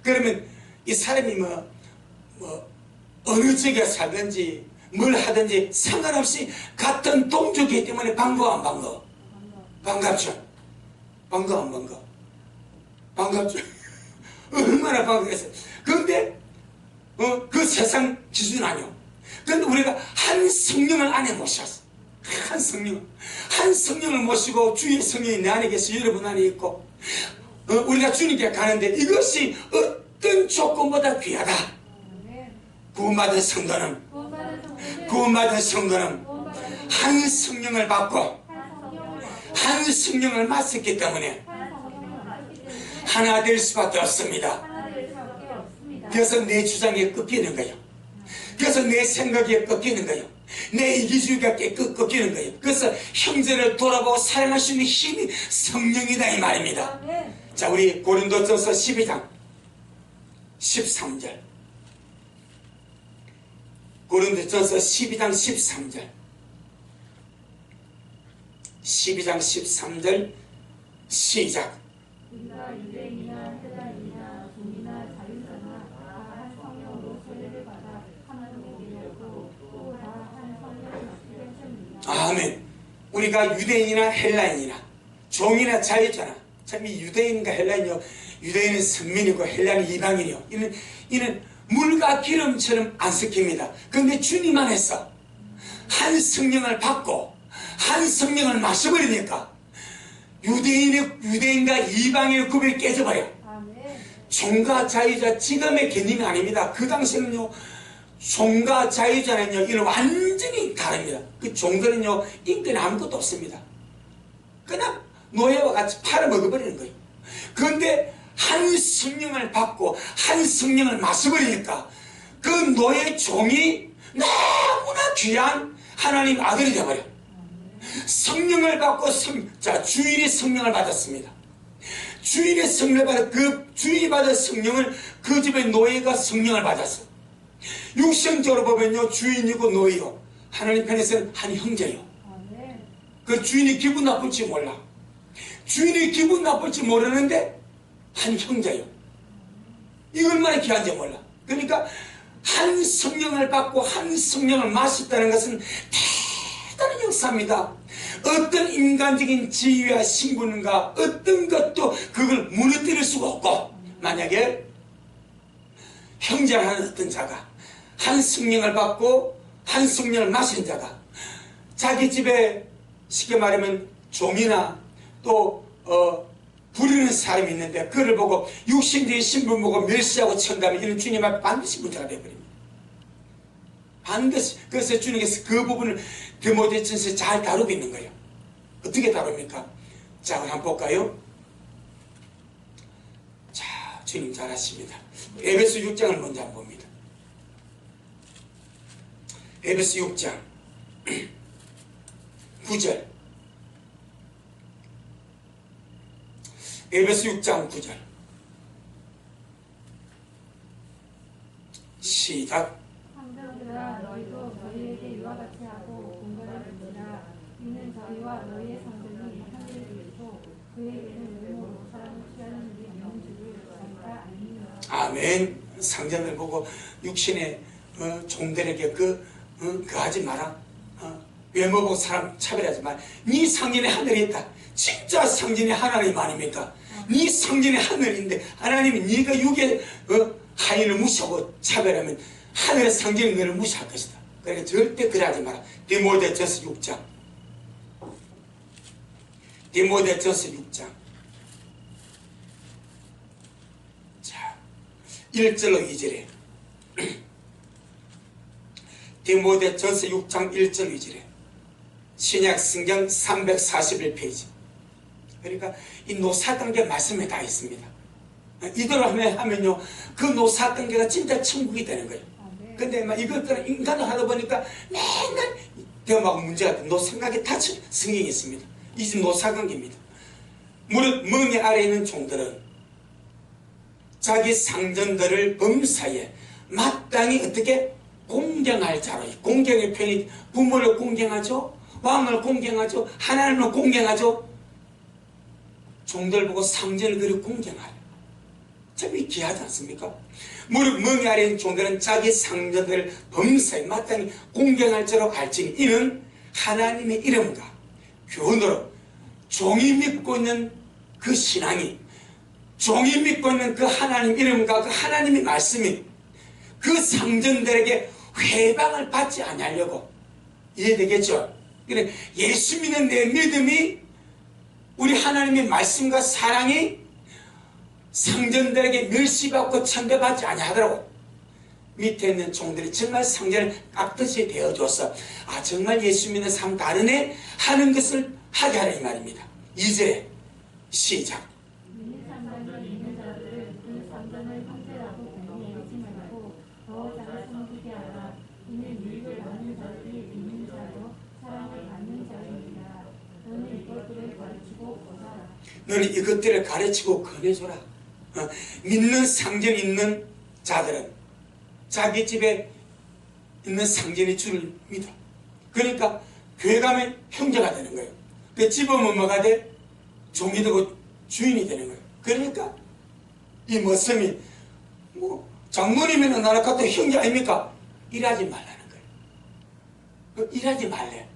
그러면 이 사람이 뭐 어느 지역에 살든지 뭘 하든지 상관없이 같은 동족이기 때문에 반가워 안 반가워? 반갑죠. 반가워 안 반가워? 반갑죠. 얼마나 반갑겠어요. 그런데 그 세상 기준 아니요. 그런데 우리가 한 성령을 안에 모셨어. 한 성령을 모시고 주의 성령이 내 안에 계시 여러분 안에 있고 우리가 주님께 가는데 이것이 어떤 조건보다 귀하다. 구원받은 성도는 한 성령을 받고 한 성령을 맡았기 때문에 하나 될 수밖에 없습니다. 그래서 내 주장에 꺾이는 거예요. 그래서 내 생각에 꺾이는 거예요. 내 이기주의가 꺾이는 거예요. 그래서 형제를 돌아보고 사랑할 수 있는 힘이 성령이다 이 말입니다. 자, 우리 고린도전서 12장 13절. 고린도전서 12장 13절. 12장 13절 시작. 우리가 유대인이나 헬라인이나 종이나 자유자나 다 한 성령으로 세례를 받아 하나님께 되었고 또 다 한 성령을 맡게 되셨느니라. 아멘. 우리가 유대인이나 헬라인이나 종이나 자유자나 참 이 유대인과 헬라인이요, 유대인은 성민이고 헬라인은 이방인이요, 이는 물과 기름처럼 안 섞입니다. 그런데 주님 안에서 한 성령을 받고 한 성령을 마셔버리니까 유대인과 이방인의 구별이 깨져버려. 아멘. 종과 자유자 지금의 개념이 아닙니다. 그 당시에는요, 종과 자유자는요, 이는 완전히 다릅니다. 그 종들은요, 인권이 아무것도 없습니다. 그냥 노예와 같이 팔아먹어버리는 거예요. 그런데 한 성령을 받고 한 성령을 마셔버리니까 그 노예 종이 너무나 귀한 하나님 아들이 되어버려. 성령을 받고 주인이 성령을 받았습니다. 주인의 성령을 받아 그 주인이 받은 성령을 그 집의 노예가 성령을 받았어. 육신적으로 보면요, 주인이고 노예요. 하나님 편에서는 한 형제요. 아멘. 그 주인이 기분 나쁠지 몰라. 주인이 기분 나쁠지 모르는데 한 형제요. 이 얼마나 귀한지 몰라. 그러니까 한 성령을 받고 한 성령을 마셨다는 것은 대단한 역사입니다. 어떤 인간적인 지위와 신분과 어떤 것도 그걸 무너뜨릴 수가 없고, 만약에 형제라는 어떤 자가 한 성령을 받고 한 성령을 마신 자가 자기 집에 쉽게 말하면 종이나 또 부리는 사람이 있는데 그를 보고 육신적인 신분 보고 멸시하고 천다면 이는 주님 앞에 반드시 문제가 되어버립니다. 반드시. 그래서 주님께서 그 부분을 디모데전서에 잘 다루고 있는 거예요. 어떻게 다룹니까? 자, 우리 한번 볼까요? 자, 주님 잘하십니다. 에베소 6장을 먼저 한번 봅니다. 에베소 6장 9절. 에베소 6장 9절. 시작. 성도들아 너희도 저희에게 이와 같이 하고 공부를 듣으라. 이는 저희와 너희의 성전이 하늘에 있고 그에게는 외모로 사람을 취하는 일이 없는 줄을 저희가 아니라. 아멘. 상전을 보고 육신의 종들에게 하지 마라. 외모 보고 사람 차별하지 마라. 네 상전에 하늘이 있다. 진짜 상전이 하나님 아닙니까? 네 상전이 하늘인데 하나님이 네가 육의 하인을 무시하고 차별하면 하늘의 상전이 너를 무시할 것이다. 그러니까 절대 그러지 마라. 디모데전서 6장. 디모데전서 6장. 자, 1절로 2절에 디모데전서 6장 1절 2절에 신약 성경 341페이지. 그러니까 이 노사관계 말씀에 다 있습니다. 이대로 하면요 그 노사관계가 진짜 천국이 되는 거예요. 근데 막 이것들은 인간을 하다 보니까 맨날 대화하고 문제가 돼. 노사관계 다 성경에 있습니다. 이 집 노사관계입니다. 무릇 멍에 아래 있는 종들은 자기 상전들을 범사에 마땅히 어떻게 공경할 자로, 공경의 편이 부모를 공경하죠, 왕을 공경하죠, 하나님을 공경하죠. 종들 보고 상전을 그리 공경하요. 참 귀하지 않습니까? 무릇 멍에 아래 있는 종들은 자기 상전들을 범사에 마땅히 공경할 자로 갈지니 이는 하나님의 이름과 교훈으로 종이 믿고 있는 그 신앙이, 종이 믿고 있는 그 하나님 이름과 그 하나님의 말씀이 그 상전들에게 회방을 받지 아니하려고. 이해되겠죠? 그래, 예수 믿는 내 믿음이, 우리 하나님의 말씀과 사랑이 상전들에게 멸시받고 천대받지 아니하더라고. 밑에 있는 종들이 정말 상전을 깍듯이 되어줘서 아 정말 예수 믿는 삶 다르네 하는 것을 하게 하라 이 말입니다. 2절에 시작. 믿는 상전이 있는 자들을 그 상전을 형제라고 공경하지 말고 더 잘 섬기게 하라. 이는 유익을 받는 자들이 믿는 자요 사랑을 받는 자입니다. 너는 이것들을 가르치고 권하라. 너는 이것들을 가르치고 권해줘라. 믿는 상전 있는 자들은 자기 집에 있는 상전이 주를 믿어. 그러니까 교회 가면 형제가 되는 거예요. 그 집 오면 뭐가 돼? 종이 되고 주인이 되는 거예요. 그러니까 이 머슴이 뭐 장모님이나 나랑 같은 형제 아닙니까? 일하지 말라는 거예요. 일하지 말래.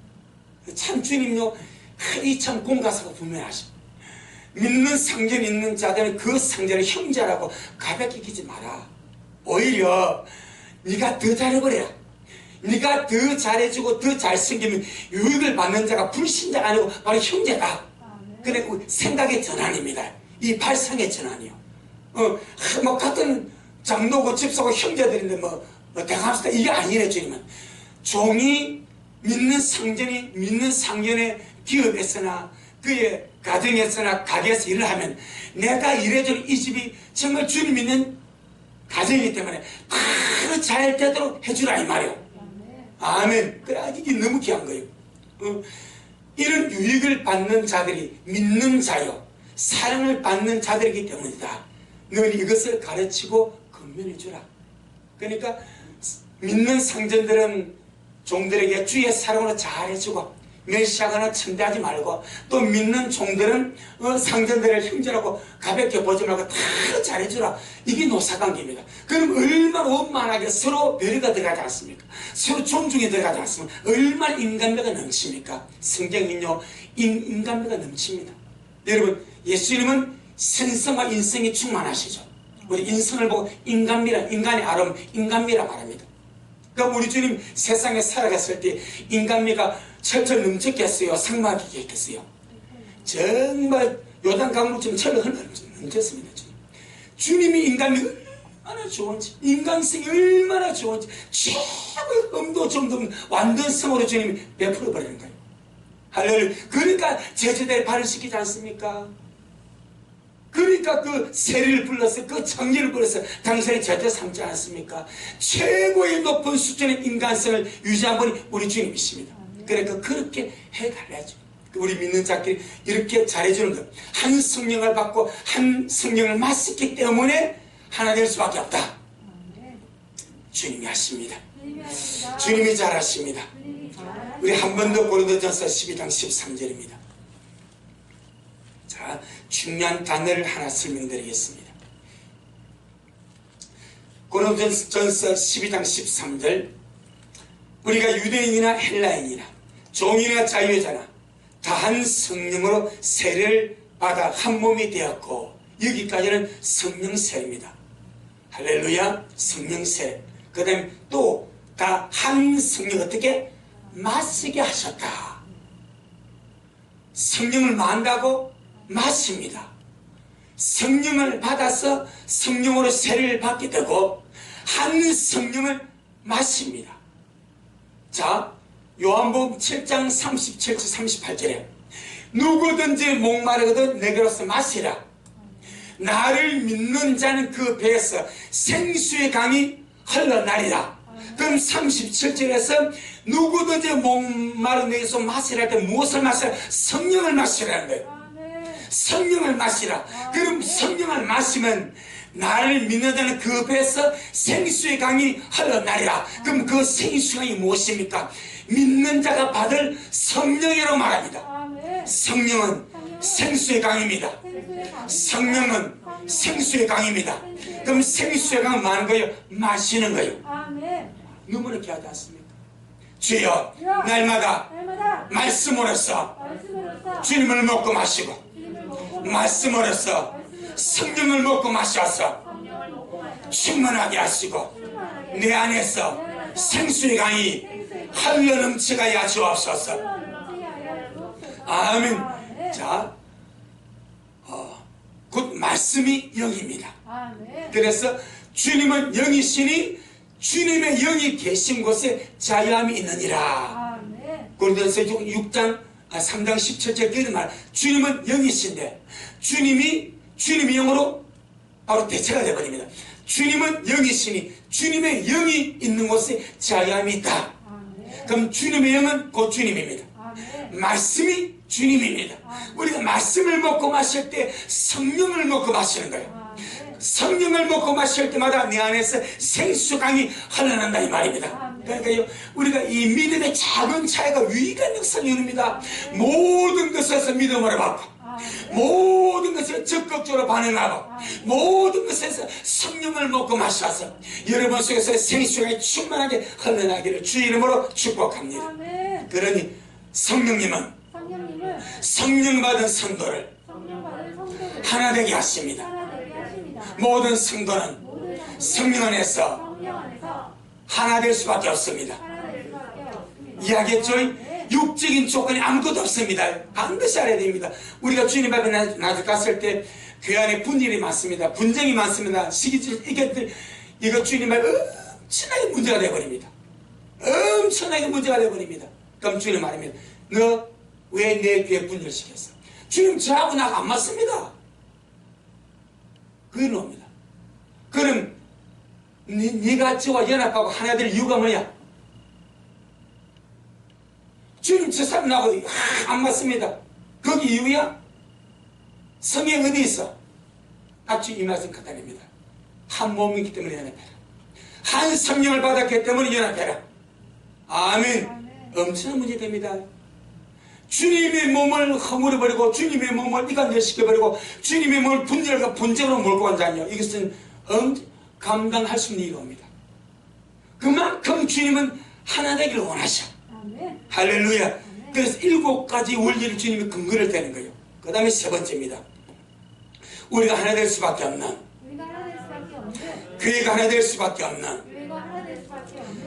참 주님요 이 참 공가사가 분명하시. 믿는 상전 있는 자들은 그 상전을 형제라고 가볍게 끼지 마라. 오히려 네가 더 잘해버려라. 네가 더 잘해주고 더 잘생기면 유익을 받는 자가 불신자가 아니고 바로 형제다. 그래 생각의 전환입니다. 이 발상의 전환이요. 뭐 같은 장로고 집사고 형제들인데 뭐 대감스다 이게 아니래. 주님은 종이 믿는 상전의 기업에서나 그의 가정에서나 가게에서 일을 하면 내가 일해줄 이 집이 정말 주님 믿는 가정이기 때문에 바로 잘 되도록 해주라 이 말이에요. 아멘. 그래 이게 너무 귀한 거예요. 이런 유익을 받는 자들이 믿는 자요 사랑을 받는 자들이기 때문이다. 너는 이것을 가르치고 건면해 주라. 그러니까 믿는 상전들은 종들에게 주의 사랑으로 잘해주고 멸시하거나 천대하지 말고, 또 믿는 종들은 상전들을 형제라고 가볍게 보지 말고 다 잘해주라. 이게 노사관계입니다. 그럼 얼마나 원만하게 서로 배려가 들어가지 않습니까? 서로 존중이 들어가지 않습니까? 얼마나 인간미가 넘칩니까? 성경은요 인간미가 넘칩니다. 여러분 예수님은 생성과 인성이 충만하시죠. 우리 인성을 보고 인간의 아름 인간미라 말합니다. 그러니까 우리 주님 세상에 살아갔을 때 인간미가 철철 넘쳤겠어요? 상막하게 했겠어요? 정말 요단 강물처럼 철을 넘쳤습니다. 주님이 인간미가 얼마나 좋은지, 인간성이 얼마나 좋은지 최고의 음도 정도 완전성으로 주님이 베풀어 버리는 거예요. 할렐루야. 그러니까 제자들이 발을 시키지 않습니까? 그러니까 그 세리를 불러서 그 청년을 불러서 당신이 절대 삼지 않았습니까? 최고의 높은 수준의 인간성을 유지한 분이 우리 주님이십니다. 그러니까 그렇게 해달라죠. 우리 믿는 자끼리 이렇게 잘해주는 것. 한 성령을 받고 한 성령을 마셨기 때문에 하나 될 수밖에 없다. 주님이 하십니다. 주님이 잘하십니다. 우리 한 번 더 고린도전서 12장 13절입니다. 자, 중요한 단어를 하나 설명드리겠습니다. 고린도전서 12장 13절, 우리가 유대인이나 헬라인이나 종이나 자유자나 다 한 성령으로 세례를 받아 한 몸이 되었고, 여기까지는 성령 세례입니다. 할렐루야, 성령 세례. 그 다음에 또 다 한 성령 어떻게 마시게 하셨다. 성령을 만다고 마십니다. 성령을 받아서 성령으로 세례를 받게 되고 한 성령을 마십니다. 자, 요한복음 7장 37절 38절에 누구든지 목마르거든 내게로서 마시라. 나를 믿는 자는 그 배에서 생수의 강이 흘러나리라. 그럼 37절에서 누구든지 목마른 내게서 마시라 할 때 무엇을 마시라? 성령을 마시라는 거예요. 성령을 마시라. 그럼 성령을 마시면 나를 믿는 자는 그 배에서 생수의 강이 흘러나리라. 그럼 그 생수의 강이 무엇입니까? 믿는 자가 받을 성령이라고 말합니다. 성령은 생수의 강입니다. 성령은 생수의 강입니다. 그럼 생수의 강은 많은 거예요? 마시는 거예요. 너무나 귀하지 않습니까? 주여, 날마다 말씀으로써 주님을 먹고 마시고 말씀으로써 성령을 먹고 마셔서 충만하게 하시고 내 안에서 생수의 강이 흘러넘치게 주옵소서. 아멘. 자, 곧 말씀이 영입니다. 그래서 주님은 영이시니 주님의 영이 계신 곳에 자유함이 있느니라. 고린도전서 6장 3장 17절 그런 말. 주님은 영이신데 주님이 영으로 바로 대체가 되어버립니다. 주님은 영이시니 주님의 영이 있는 곳에 자유함이 있다. 그럼 주님의 영은 곧 주님입니다. 말씀이 주님입니다. 우리가 말씀을 먹고 마실 때 성령을 먹고 마시는 거예요. 성령을 먹고 마실 때마다 내 안에서 생수강이 흘러난다 이 말입니다. 그러니까 우리가 이 믿음의 작은 차이가 위기한 역사를 이룹니다. 모든 것에서 믿음을 받고 모든 것에 적극적으로 반응하고 모든 것에서 성령을 먹고 마셔서 여러분 속에서 생수강이 충만하게 흘러나기를 주 이름으로 축복합니다. 그러니 성령님은 성령 받은 성도를 하나 되게 하십니다. 모든 성도는 성령 안에서 하나 될 수밖에 없습니다. 이야기했죠? 육적인 조건이 아무것도 없습니다. 반드시 알아야 됩니다. 우리가 주님 앞에 나중에 갔을 때 그 안에 분열이 많습니다. 분쟁이 많습니다. 시기질 이거 주님 앞에 엄청나게 문제가 되어버립니다. 엄청나게 문제가 되어버립니다. 그럼 주님 말입니다. 너 왜 내 귀에 분열시켰어? 주님 저하고 나가 안 맞습니다. 그게 놈입니다. 그럼 네가 저와 연합하고 하나 될 이유가 뭐야? 주님 저 사람 나하고 안 맞습니다. 거기 이유야? 성경 어디 있어? 앞뒤 이 말씀 갖다 냅니다. 한 몸이기 때문에 연합해라. 한 성령을 받았기 때문에 연합해라. 아멘. 엄청난 문제 됩니다. 주님의 몸을 허물어버리고 주님의 몸을 이간질시켜버리고 주님의 몸을 분열과 분쟁으로 몰고 간다뇨. 이것은 감당할 수 있는 일입니다. 그만큼 주님은 하나 되기를 원하셔. 할렐루야. 그래서 7가지 원리를 주님이 근거를 대는 거예요. 그 다음에 세 번째입니다. 우리가 하나 될 수밖에 없는, 교회가 하나 될 수밖에 없는,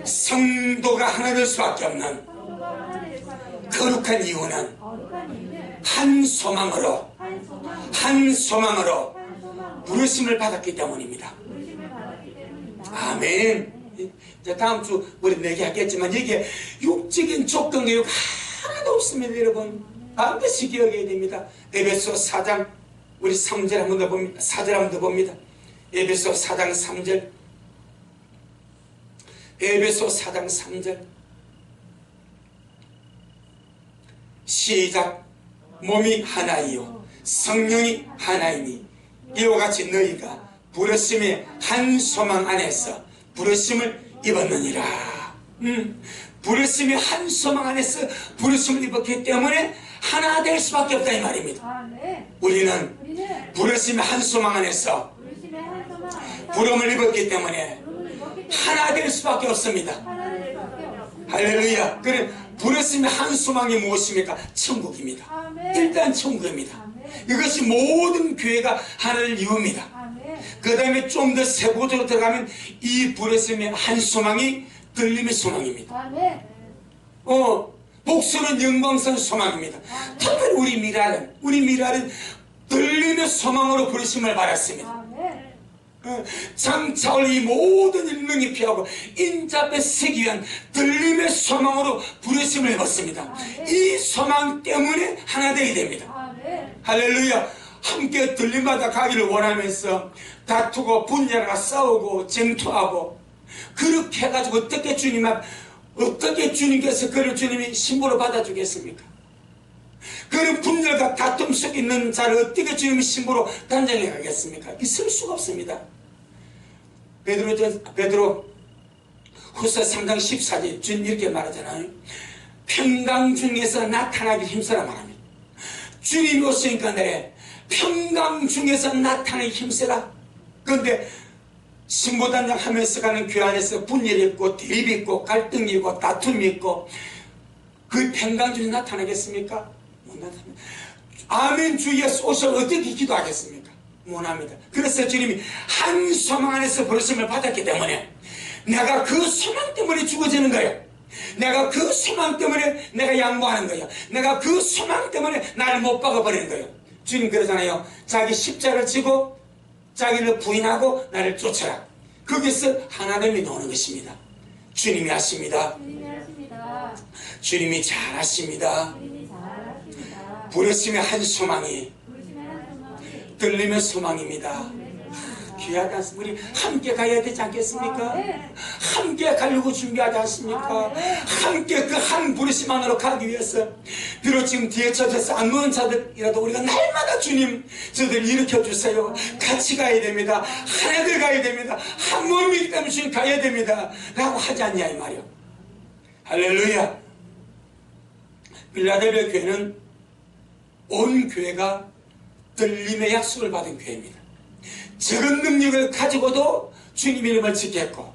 성도가 하나 될 수밖에 없는 거룩한 이유는 한 소망으로 부르심을 받았기 때문입니다. 아멘. 이제 다음 주 우리 얘기하겠지만 여기에 육적인 조건 교육 하나도 없습니다. 여러분 반드시 기억해야 됩니다. 에베소 4장 우리 3절 한 번 더 봅니다. 4절 한 번 더 봅니다. 에베소 4장 3절. 에베소 4장 3절. 시작. 몸이 하나이요 성령이 하나이니 이와 같이 너희가 부르심의 한 소망 안에서 부르심을 입었느니라. 부르심의 한 소망 안에서 부르심을 입었기 때문에 하나 될 수밖에 없다 이 말입니다. 우리는 부르심의 한 소망 안에서 부름을 입었기 때문에 하나 될 수밖에 없습니다. 할렐루야. 그래, 부르심의 한 소망이 무엇입니까? 천국입니다. 일단 천국입니다. 이것이 모든 교회가 하나를 이룹니다. 그 다음에 좀 더 세부적으로 들어가면 이 부르심의 한 소망이 들림의 소망입니다. 복수는 영광스러운 소망입니다. 특별히 우리 미랄은 들림의 소망으로 부르심을 받았습니다. 장차 올 이 모든 일능이 피하고 인자 앞에 서기 위한 들림의 소망으로 부르심을 입었습니다. 이 소망 때문에 하나 되게 됩니다. 할렐루야. 함께 들림받아 가기를 원하면서 다투고 분열하고 싸우고 쟁투하고 그렇게 해가지고 어떻게 주님께서 그를 주님이 신부로 받아주겠습니까? 그런 분열과 다툼 속에 있는 자를 어떻게 주님이 신부로 단장해 가겠습니까? 있을 수가 없습니다. 베드로 후서 3장 14절 주님 이렇게 말하잖아요. 평강 중에서 나타나기 힘쓰라 말합니다. 주님이 오시니까 내래 평강 중에서 나타나기 힘쓰라. 그런데 신부단장 하면서 가는 교회 안에서 분열이 있고 대립이 있고 갈등이 있고 다툼이 있고 그 평강 중에 나타나겠습니까? 못 나타납니다. 아멘 주 예수 오셔서 어떻게 기도하겠습니까? 못합니다. 그래서 주님이 한 소망 안에서 부르심을 받았기 때문에 내가 그 소망 때문에 죽어지는 거예요. 내가 그 소망 때문에 내가 양보하는 거예요. 내가 그 소망 때문에 나를 못 박아버리는 거예요. 주님 그러잖아요. 자기 십자가를 지고 자기를 부인하고 나를 쫓아라. 거기서 하나님이 나오는 것입니다. 주님이 하십니다. 주님이 잘하십니다. 부르심의 한 소망이 들림의 소망입니다. 귀하다. 우리 함께 가야 되지 않겠습니까? 함께 가려고 준비하지 않습니까? 함께 그 한 부르심 안으로 가기 위해서 비록 지금 뒤에 젖어서 안 노는 자들이라도 우리가 날마다 주님 저들 일으켜 주세요. 같이 가야 됩니다. 하나들 가야 됩니다. 한 몸이기 때문에 주님 가야 됩니다. 라고 하지 않냐 이 말이요. 할렐루야. 빌라델비아 교회는 온 교회가 들림의 약속을 받은 교회입니다. 적은 능력을 가지고도 주님 이름을 지켰고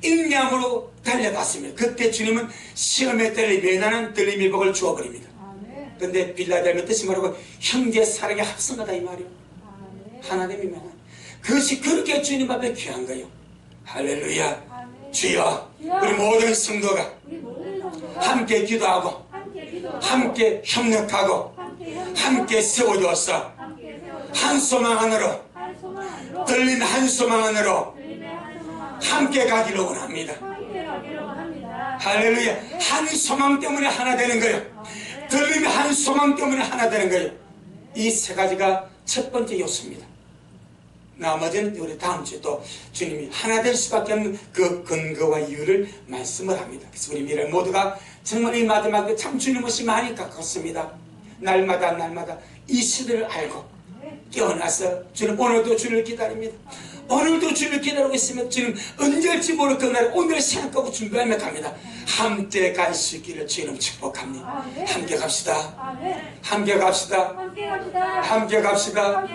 인내함으로 달려갔습니다. 그때 주님은 시험의 때를 면하는 들림의 복을 주어버립니다. 그런데 빌라델비아 뜻이 뭐라고? 형제 사랑에 합성하다 이 말이요. 하나님이면 그것이 그렇게 주님 앞에 귀한 거예요. 할렐루야. 주여 우리 모든 성도가 함께 기도하고 함께 협력하고 함께 세워주어서 한 소망 안으로 들림 한 소망 안으로 함께 가기를 원합니다. 할렐루야. 한 소망 때문에 하나 되는 거예요. 들림이 한 소망 때문에 하나 되는 거예요. 이 세 가지가 첫 번째 요소입니다. 나머지는 우리 다음 주에 또 주님이 하나 될 수밖에 없는 그 근거와 이유를 말씀을 합니다. 그래서 우리 미래 모두가 정말 이 마지막에 참 주님 오시 많이 가깝습니다. 날마다 이 시대를 알고 깨어나서 주님 오늘도 주님을 기다립니다. 오늘도 주님을 기다리고 있으면 주님 언제 올지 모를 그날 오늘 생각하고 준비하며 갑니다. 함께 갈 수 있기를 주님 축복합니다. 함께 갑시다. 함께 갑시다. 함께 갑시다.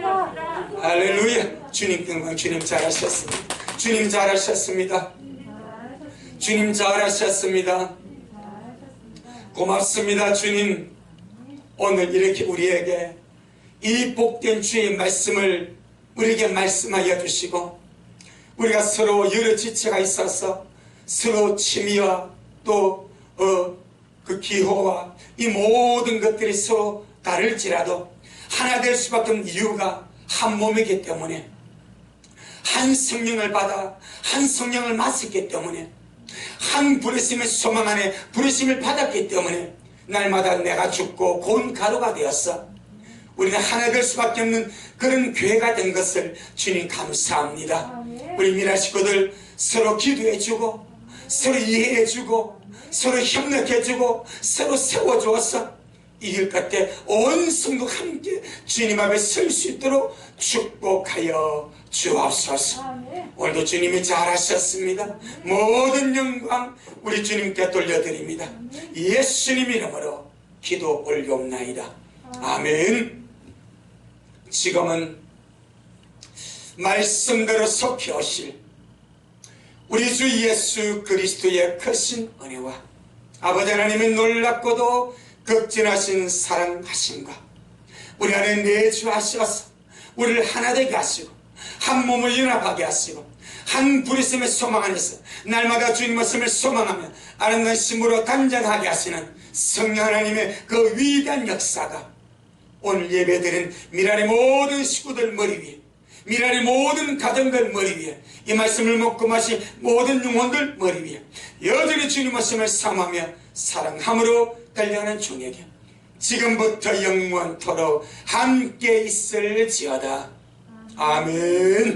할렐루야. 주님 영광. 주님 잘하셨습니다. 주님 잘하셨습니다. 주님 잘하셨습니다. 고맙습니다. 주님 오늘 이렇게 우리에게 이 복된 주의 말씀을 우리에게 말씀하여 주시고 우리가 서로 여러 지체가 있어서 서로 취미와 또 그 기호와 이 모든 것들이 서로 다를지라도 하나 될 수밖에 없는 이유가 한 몸이기 때문에 한 성령을 받아 한 성령을 맡았기 때문에 한 부르심의 소망 안에 부르심을 받았기 때문에 날마다 내가 죽고 곤 가루가 되었어 우리는 하나 될 수밖에 없는 그런 교회가 된 것을 주님 감사합니다. 아멘. 우리 미라 식구들 서로 기도해주고 서로 이해해주고 서로 협력해주고 서로 세워주어서 이 길 끝에 온 성도 함께 주님 앞에 설 수 있도록 축복하여 주옵소서. 아멘. 오늘도 주님이 잘하셨습니다. 모든 영광 우리 주님께 돌려드립니다. 예수님 이름으로 기도 올려옵나이다. 아멘. 지금은 말씀대로 속히 오실 우리 주 예수 그리스도의 크신 은혜와 아버지 하나님의 놀랍고도 극진하신 사랑하심과 우리 안에 내주하셔서 우리를 하나 되게 하시고 한 몸을 연합하게 하시고 한 부르심의 소망 안에서 날마다 주님 말씀을 소망하며 아름다운 힘으로 단장하게 하시는 성령 하나님의 그 위대한 역사가 오늘 예배드린 미랄의 모든 식구들 머리 위에 미랄의 모든 가정들 머리 위에 이 말씀을 먹고 마신 모든 영혼들 머리 위에 여전히 주님 말씀을 사모하며 사랑함으로 달려가는 종에게 지금부터 영원토록 함께 있을지어다. 아멘.